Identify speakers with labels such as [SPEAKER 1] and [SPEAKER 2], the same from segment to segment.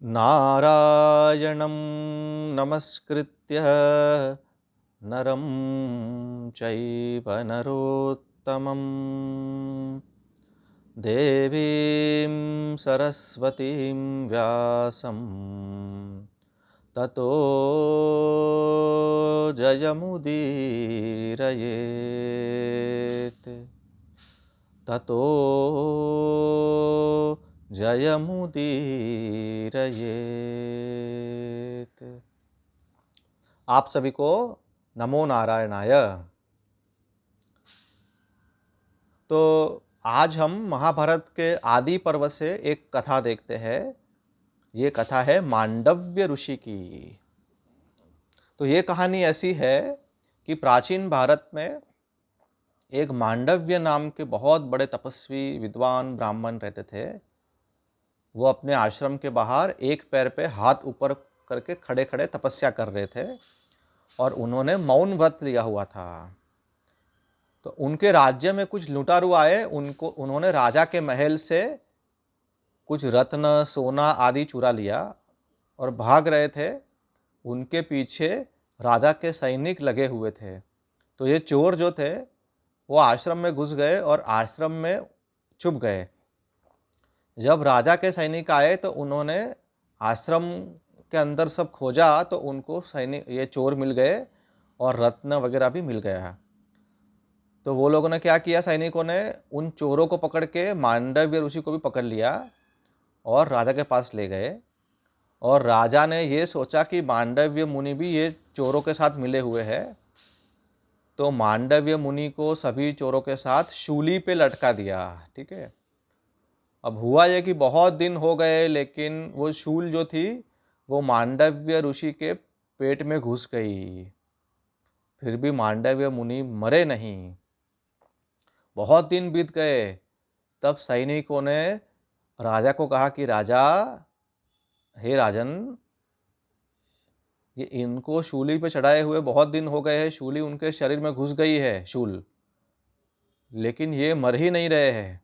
[SPEAKER 1] नारायणं नमस्कृत्य नरं चैव नरोत्तमं देवीं सरस्वतीं व्यासं ततो जयमुदीरयेत् ततो जयमुदीरयेत्। आप सभी को नमो नारायणाय। तो आज हम महाभारत के आदि पर्व से एक कथा देखते हैं। ये कथा है मांडव्य ऋषि की। तो ये कहानी ऐसी है कि प्राचीन भारत में एक मांडव्य नाम के बहुत बड़े तपस्वी विद्वान ब्राह्मण रहते थे। वो अपने आश्रम के बाहर एक पैर पे हाथ ऊपर करके खड़े खड़े तपस्या कर रहे थे और उन्होंने मौन व्रत लिया हुआ था। तो उनके राज्य में कुछ लुटारू आए, उन्होंने राजा के महल से कुछ रत्न सोना आदि चुरा लिया और भाग रहे थे। उनके पीछे राजा के सैनिक लगे हुए थे। तो ये चोर जो थे वो आश्रम में घुस गए और आश्रम में छुप गए। जब राजा के सैनिक आए तो उन्होंने आश्रम के अंदर सब खोजा तो उनको सैनिक ये चोर मिल गए और रत्न वगैरह भी मिल गया। तो वो लोगों ने क्या किया, सैनिकों ने उन चोरों को पकड़ के मांडव्य ऋषि को भी पकड़ लिया और राजा के पास ले गए। और राजा ने ये सोचा कि मांडव्य मुनि भी ये चोरों के साथ मिले हुए हैं। तो मांडव्य मुनि को सभी चोरों के साथ शूली पे लटका दिया। ठीक है। अब हुआ ये कि बहुत दिन हो गए लेकिन वो शूल जो थी वो मांडव्य ऋषि के पेट में घुस गई। फिर भी मांडव्य मुनि मरे नहीं। बहुत दिन बीत गए। तब सैनिकों ने राजा को कहा कि राजा, हे राजन, ये इनको शूली पे चढ़ाए हुए बहुत दिन हो गए हैं, शूली उनके शरीर में घुस गई है शूल, लेकिन ये मर ही नहीं रहे हैं।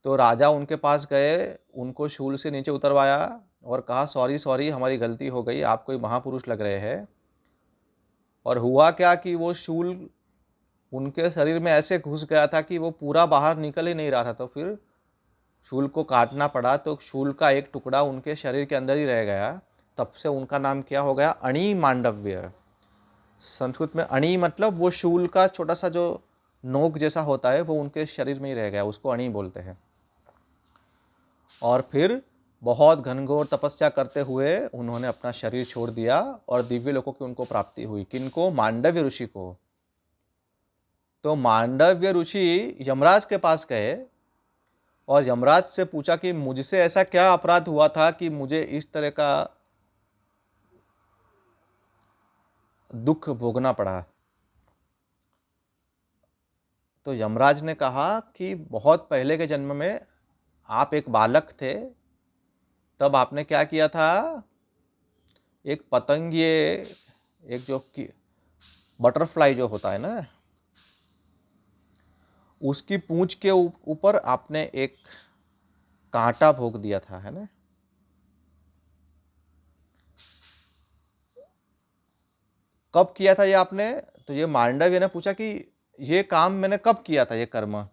[SPEAKER 1] तो राजा उनके पास गए, उनको शूल से नीचे उतरवाया और कहा सॉरी सॉरी, हमारी गलती हो गई, आप कोई महापुरुष लग रहे हैं। और हुआ क्या कि वो शूल उनके शरीर में ऐसे घुस गया था कि वो पूरा बाहर निकल ही नहीं रहा था। तो फिर शूल को काटना पड़ा। तो शूल का एक टुकड़ा उनके शरीर के अंदर ही रह गया। तब से उनका नाम क्या हो गया, अणि मांडव्य। संस्कृत में अणि मतलब वो शूल का छोटा सा जो नोक जैसा होता है वो उनके शरीर में ही रह गया, उसको अणि बोलते हैं। और फिर बहुत घनघोर तपस्या करते हुए उन्होंने अपना शरीर छोड़ दिया और दिव्य लोकों की उनको प्राप्ति हुई। किनको, मांडव्य ऋषि को। तो मांडव्य ऋषि यमराज के पास गए और यमराज से पूछा कि मुझसे ऐसा क्या अपराध हुआ था कि मुझे इस तरह का दुख भोगना पड़ा। तो यमराज ने कहा कि बहुत पहले के जन्म में आप एक बालक थे, तब आपने क्या किया था, एक पतंगिए, एक जो बटरफ्लाई जो होता है ना, उसकी पूंछ के ऊपर आपने एक कांटा भोंक दिया था, है ना। कब किया था ये आपने? तो ये मांडव्य ने पूछा कि ये काम मैंने कब किया था, ये कर्म।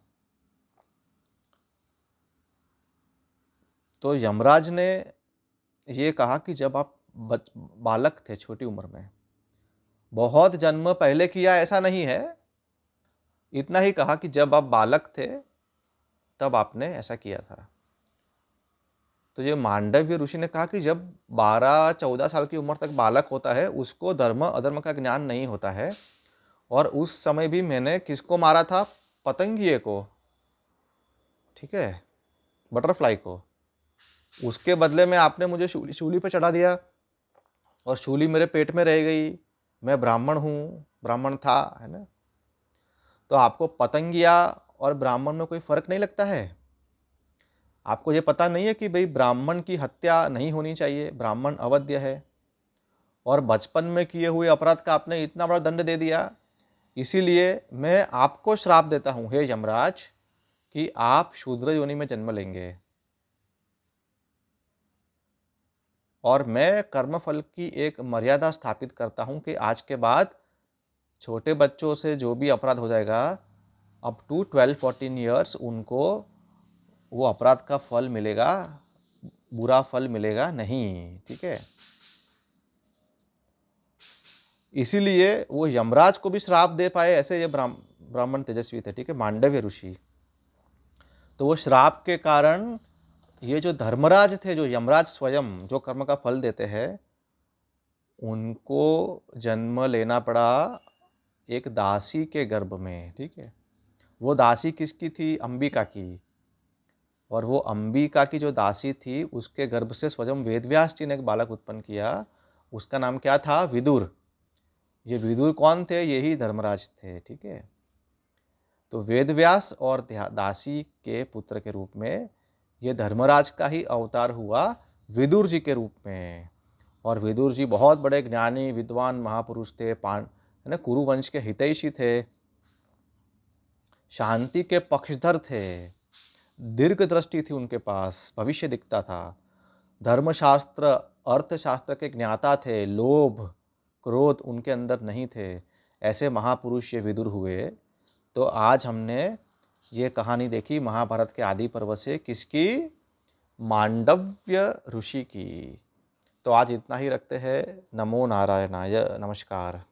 [SPEAKER 1] तो यमराज ने ये कहा कि जब आप बालक थे, छोटी उम्र में, बहुत जन्म पहले किया ऐसा नहीं है, इतना ही कहा कि जब आप बालक थे तब आपने ऐसा किया था। तो ये मांडव्य ऋषि ने कहा कि जब 12-14 साल की उम्र तक बालक होता है उसको धर्म अधर्म का ज्ञान नहीं होता है। और उस समय भी मैंने किसको मारा था, पतंगिए को, ठीक है, बटरफ्लाई को। उसके बदले में आपने मुझे शूली पे चढ़ा दिया और शूली मेरे पेट में रह गई। मैं ब्राह्मण हूँ, ब्राह्मण था, है ना। तो आपको पतंगिया और ब्राह्मण में कोई फर्क नहीं लगता है? आपको ये पता नहीं है कि भाई ब्राह्मण की हत्या नहीं होनी चाहिए, ब्राह्मण अवध्य है। और बचपन में किए हुए अपराध का आपने इतना बड़ा दंड दे दिया। इसीलिए मैं आपको श्राप देता हूँ हे यमराज कि आप शूद्र योनि में जन्म लेंगे। और मैं कर्मफल की एक मर्यादा स्थापित करता हूँ कि आज के बाद छोटे बच्चों से जो भी अपराध हो जाएगा, अप टू 12-14 ईयर्स उनको वो अपराध का फल मिलेगा, बुरा फल मिलेगा नहीं। ठीक है, इसीलिए वो यमराज को भी श्राप दे पाए, ऐसे ये ब्राह्मण तेजस्वी थे। ठीक है, मांडव्य ऋषि। तो वो श्राप के कारण ये जो धर्मराज थे, जो यमराज स्वयं जो कर्म का फल देते हैं, उनको जन्म लेना पड़ा एक दासी के गर्भ में। ठीक है, वो दासी किसकी थी? अंबिका की। और वो अंबिका की जो दासी थी, उसके गर्भ से स्वयं वेदव्यास जी ने एक बालक उत्पन्न किया। उसका नाम क्या था? विदुर। ये विदुर कौन थे? यही धर्मराज थे। ठीक है, तो वेदव्यास और दासी के पुत्र के रूप में ये धर्मराज का ही अवतार हुआ विदुर जी के रूप में। और विदुर जी बहुत बड़े ज्ञानी विद्वान महापुरुष थे, है ना, कुरुवंश के हितैषी थे, शांति के पक्षधर थे, दीर्घ दृष्टि थी उनके पास, भविष्य दिखता था, धर्मशास्त्र अर्थशास्त्र के ज्ञाता थे, लोभ क्रोध उनके अंदर नहीं थे। ऐसे महापुरुष ये विदुर हुए। तो आज हमने ये कहानी देखी महाभारत के आदि पर्व से, किसकी? मांडव्य ऋषि की। तो आज इतना ही रखते हैं। नमो नारायणाय। नमस्कार।